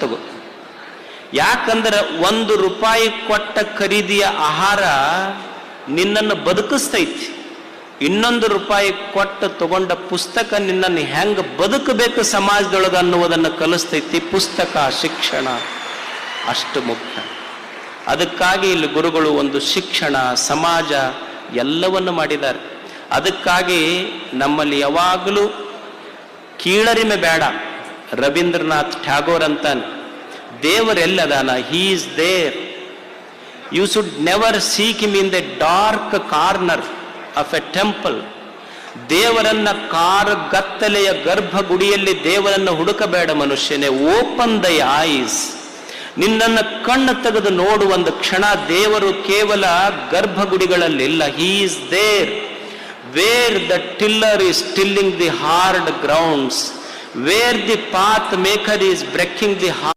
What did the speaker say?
ತಗೋ. ಯಾಕಂದ್ರೆ 1 ರೂಪಾಯಿ ಕೊಟ್ಟ ಖರೀದಿಯ ಆಹಾರ ನಿನ್ನನ್ನು ಬದುಕಿಸ್ತೈತಿ. 2 ರೂಪಾಯಿ ಕೊಟ್ಟು ತಗೊಂಡ ಪುಸ್ತಕ ನಿನ್ನನ್ನು ಹೆಂಗ ಬದುಕಬೇಕು ಸಮಾಜದೊಳಗ ಅನ್ನುವುದನ್ನು ಕಲಿಸ್ತೈತಿ. ಪುಸ್ತಕ, ಶಿಕ್ಷಣ ಅಷ್ಟು ಮುಖ್ಯ. ಅದಕ್ಕಾಗಿ ಇಲ್ಲಿ ಗುರುಗಳು ಒಂದು ಶಿಕ್ಷಣ, ಸಮಾಜ ಎಲ್ಲವನ್ನು ಮಾಡಿದ್ದಾರೆ. ಅದಕ್ಕಾಗಿ ನಮ್ಮಲ್ಲಿ ಯಾವಾಗಲೂ ಕೀಳರಿಮೆ ಬೇಡ. ರವೀಂದ್ರನಾಥ್ ಟ್ಯಾಗೋರ್ ಅಂತಾನೆ, ದೇವರೆಲ್ಲದಾನ, he is there. You should never seek him in the dark corner of a temple. ದೇವರನ್ನ ಗತ್ತಲೆಯ ಗರ್ಭಗುಡಿಯಲ್ಲಿ ದೇವರನ್ನು ಹುಡುಕಬೇಡ ಮನುಷ್ಯನೇ. Open the eyes. ನಿನ್ನನ್ನು ಕಣ್ಣು ತೆಗೆದು ನೋಡು ಒಂದು ಕ್ಷಣ. ದೇವರು ಕೇವಲ ಗರ್ಭಗುಡಿಗಳಲ್ಲಿಲ್ಲ. He is there where the tiller is tilling the hard grounds, where the path maker is breaking the